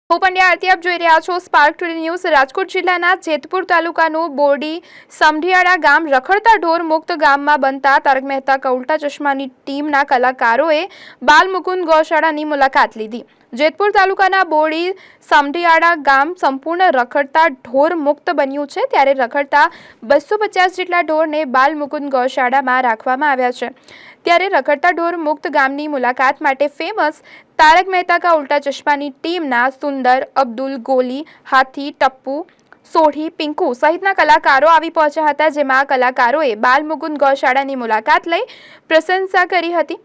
હું પંડ્યા આરતી આપ જોઈ રહ્યા છો સ્પાર્ક ટુડે ન્યૂઝ। રાજકોટ જિલ્લાના જેતપુર તાલુકાનું બોરડી સમઢિયાળા ગામ રખડતા ઢોર મુક્ત ગામમાં બનતા તારક મહેતા કા ઉલ્ટા ચશ્માની ટીમના કલાકારોએ બાલ મુકુંદ ગૌશાળાની મુલાકાત લીધી। જેતપુર તાલુકાના બોરડી સમઢિયાળા ગામ સંપૂર્ણ રખડતા ઢોર મુક્ત બન્યું છે, ત્યારે રખડતા 250 જેટલા ઢોરને બાલ મુકુંદ ગૌશાળામાં રાખવામાં આવ્યા છે। ત્યારે રખડતા ઢોર મુક્ત ગામની મુલાકાત માટે ફેમસ તારક મહેતા કા ઉલ્ટા ચશ્માની ટીમના સુંદર, અબ્દુલ, ગોલી, હાથી, ટપ્પુ, સોઢી, પિંકુ સહિતના કલાકારો આવી પહોંચ્યા હતા, જેમાં કલાકારોએ બાલ મુકુંદ ગૌશાળાની મુલાકાત લઈ પ્રશંસા કરી હતી।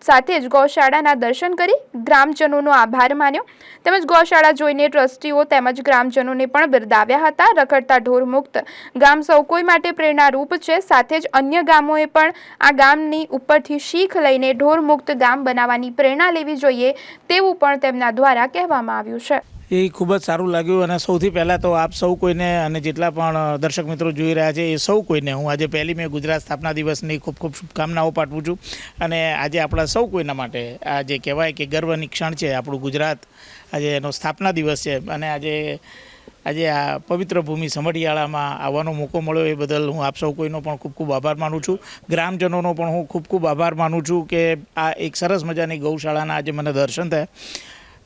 સાથે જ ગૌશાળાના દર્શન કરી ગ્રામજનોનો આભાર માન્યો, તેમજ ગૌશાળા જોઈને ટ્રસ્ટીઓ તેમજ ગ્રામજનોને પણ બિરદાવ્યા હતા। રખડતા ઢોર મુક્ત ગામ સૌ કોઈ માટે પ્રેરણારૂપ છે, સાથે જ અન્ય ગામોએ પણ આ ગામની ઉપરથી શીખ લઈને ઢોર મુક્ત ગામ બનાવવાની પ્રેરણા લેવી જોઈએ તેવું પણ તેમના દ્વારા કહેવામાં આવ્યું છે। એ ખૂબ જ સારું લાગ્યું અને સૌથી પહેલાં તો આપ સૌ કોઈને અને જેટલા પણ દર્શક મિત્રો જોઈ રહ્યા છે એ સૌ કોઈને હું આજે 1 મે ગુજરાત સ્થાપના દિવસની ખૂબ ખૂબ શુભકામનાઓ પાઠવું છું। અને આજે આપણા સૌ કોઈના માટે આ જે કહેવાય કે ગર્વની ક્ષણ છે, આપણું ગુજરાત આજે એનો સ્થાપના દિવસ છે અને આજે આ પવિત્ર ભૂમિ સમઢિયાળામાં આવવાનો મોકો મળ્યો એ બદલ હું આપ સૌ કોઈનો પણ ખૂબ ખૂબ આભાર માનું છું। ગ્રામજનોનો પણ હું ખૂબ ખૂબ આભાર માનું છું કે આ એક સરસ મજાની ગૌશાળાના આજે મને દર્શન થયા।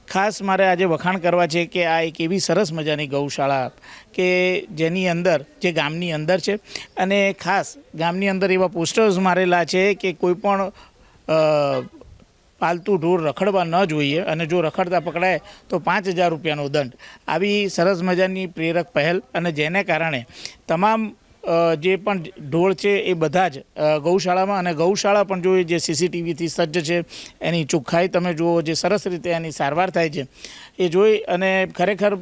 ખાસ મારે આજે વખાણ કરવા છે કે આ એક એવી સરસ મજાની ગૌશાળા કે જેની અંદર જે ગામની અંદર છે અને ખાસ ગામની અંદર એવા પોસ્ટર્સ મારેલા છે કે કોઈ પણ પાલતુ ઢોર રખડવા ન જોઈએ અને જો રખડતા પકડાય તો 5000 રૂપિયાનો દંડ। આવી સરસ મજાની પ્રેરક પહેલ અને જેને કારણે તમામ જે પણ ઢોર છે એ બધા જ ગૌશાળામાં અને ગૌશાળા પણ જોઈએ જે સીસીટીવીથી સજ્જ છે, એની ચોખ્ખાઈ તમે જુઓ, જે સરસ રીતે એની સારવાર થાય છે એ જોઈ અને ખરેખર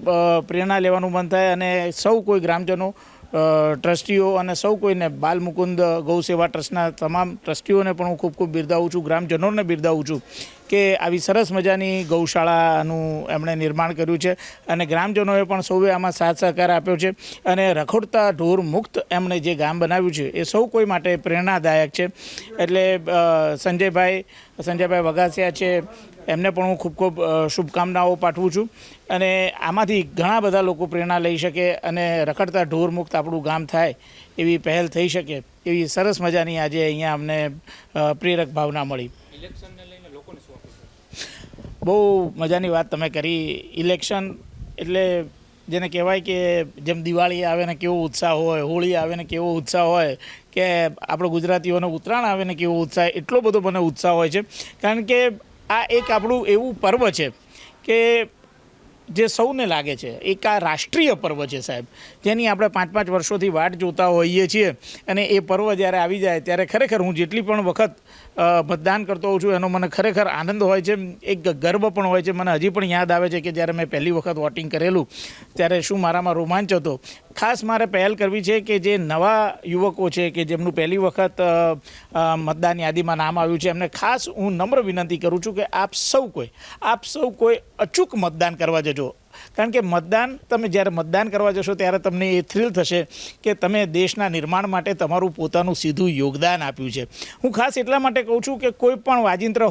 પ્રેરણા લેવાનું મન થાય। અને સૌ કોઈ ગ્રામજનો, ટ્રસ્ટીઓ અને સૌ કોઈને બાલ મુકુંદ ગૌ સેવા ટ્રસ્ટના તમામ ટ્રસ્ટીઓને પણ હું ખૂબ ખૂબ બિરદાવું છું, ગ્રામજનોને બિરદાવું છું કે આવી સરસ મજાની ગૌશાળાનું એમણે નિર્માણ કર્યું છે અને ગ્રામજનોએ પણ સૌએ આમાં સાથ સહકાર આપ્યો છે અને રખડતા ઢોર મુક્ત એમણે જે ગામ બનાવ્યું છે એ સૌ કોઈ માટે પ્રેરણાદાયક છે। એટલે સંજયભાઈ વઘાસિયા છે, એમને પણ હું ખૂબ ખૂબ શુભકામનાઓ પાઠવું છું અને આમાંથી ઘણા બધા લોકો પ્રેરણા લઈ શકે અને રખડતા ઢોર મુક્ત આપણું ગામ થાય એવી પહેલ થઈ શકે એવી સરસ મજાની આજે અહીંયા અમને પ્રેરક ભાવના મળી। બહુ મજાની વાત તમે કરી। ઇલેક્શન એટલે જેને કહેવાય કે જેમ દિવાળી આવે ને કેવો ઉત્સાહ હોય, હોળી આવે ને કેવો ઉત્સાહ હોય, કે આપણે ગુજરાતીઓને ઉત્તરાયણ આવે ને કેવો ઉત્સાહ, એટલો બધો મને ઉત્સાહ હોય છે કારણ કે આ એક આપણું એવું પર્વ છે કે જે સૌને લાગે છે એક આ રાષ્ટ્રીય પર્વ છે સાહેબ, જેની આપણે 5-5 વર્ષોથી વાટ જોતા હોઈએ છીએ અને એ પર્વ જ્યારે આવી જાય ત્યારે ખરેખર હું જેટલી પણ વખત મતદાન કરતો હોઉં છું એનો મને ખરેખર આનંદ હોય છે, એક ગર્વ પણ હોય છે। મને હજી પણ યાદ આવે છે કે જ્યારે મેં પહેલી વખત વોટિંગ કરેલું ત્યારે શું મારામાં રોમાંચ હતો। ખાસ મારે પહેલ કરવી છે કે જે નવા યુવકો છે કે જેમનું પહેલી વખત મતદાન યાદીમાં નામ આવ્યું છે એમને ખાસ હું નમ્ર વિનંતી કરું છું કે આપ સૌ કોઈ અચૂક મતદાન કરવા જજો, કારણ કે તમે જ્યારે મતદાન કરવા જશો ત્યારે તમને એ થ્રિલ થશે કે તમે દેશના નિર્માણ માટે તમારું પોતાનું સીધું યોગદાન આપ્યું છે। હું ખાસ એટલા માટે કહું છું કે કોઈ પણ વાજિંત્ર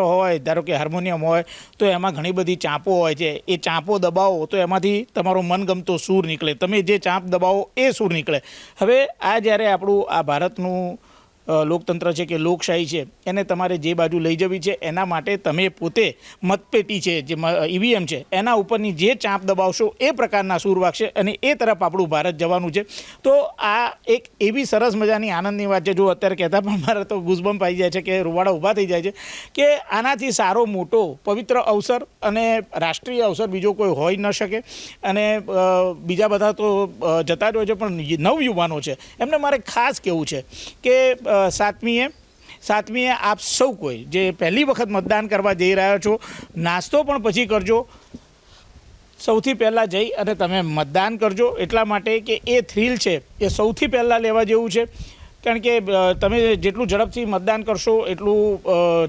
હોય, ધારો કે હાર્મોનિયમ હોય તો એમાં ઘણી બધી ચાંપો હોય છે, એ ચાંપો દબાવો તો એમાંથી તમારો મનગમતો સૂર નીકળે, તમે જે ચાંપ દબાવો એ સૂર નીકળે। હવે આ જ્યારે આપણું આ ભારતનું લોકતંત્ર છે કે લોકશાહી છે એને તમારે જે બાજુ લઈ જવી છે એના માટે તમે પોતે મતપેટી છે જે ઈવીએમ છે એના ઉપરની જે ચાંપ દબાવશો એ પ્રકારના સૂર વાગશે અને એ તરફ આપણું ભારત જવાનું છે। તો આ એક એવી સરસ મજાની આનંદની વાત છે, જો અત્યારે કહેતા પણ મારે તો ગુઝબમ્પ આવી જાય છે કે રૂવાડા ઊભા થઈ જાય છે કે આનાથી સારો મોટો પવિત્ર અવસર અને રાષ્ટ્રીય અવસર બીજો કોઈ હોઈ ન શકે। અને બીજા બધા તો જતા જ હોય છે પણ નવયુવાનો છે એમને મારે ખાસ કહેવું છે કે સાતમીએ આપ સૌ કોઈ જે પહેલી વખત મતદાન કરવા જઈ રહ્યા છો, નાસ્તો પણ પછી કરજો, સૌથી પહેલાં જઈ અને તમે મતદાન કરજો, એટલા માટે કે એ થ્રિલ છે એ સૌથી પહેલાં લેવા જેવું છે। કારણ કે તમે જેટલું ઝડપથી મતદાન કરશો એટલું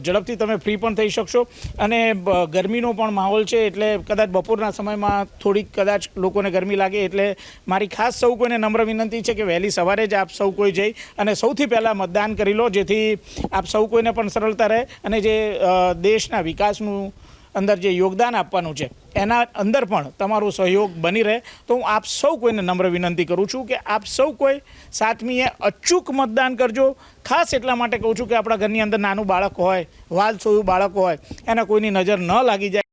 ઝડપથી તમે ફ્રી પણ થઈ શકશો અને ગરમીનો પણ માહોલ છે એટલે કદાચ બપોરના સમયમાં થોડીક કદાચ લોકોને ગરમી લાગે, એટલે મારી ખાસ સૌ કોઈને નમ્ર વિનંતી છે કે વહેલી સવારે જ આપ સૌ કોઈ જઈ અને સૌથી પહેલાં મતદાન કરી લો, જેથી આપ સૌ કોઈને પણ સરળતા રહે અને જે દેશના વિકાસનું અંદર જે યોગદાન આપવાનું છે એના અંદર પણ તમારો સહયોગ બની રહે. તો હું આપ સૌ કોઈને નમ્ર વિનંતી કરું છું કે આપ સૌ કોઈ 7મીએ અચૂક મતદાન કરજો. ખાસ એટલા માટે કહું છું કે આપણા ઘરની અંદર નાનું બાળક હોય, વાલસોયું બાળક હોય, એને કોઈની નજર ન લાગી જાય.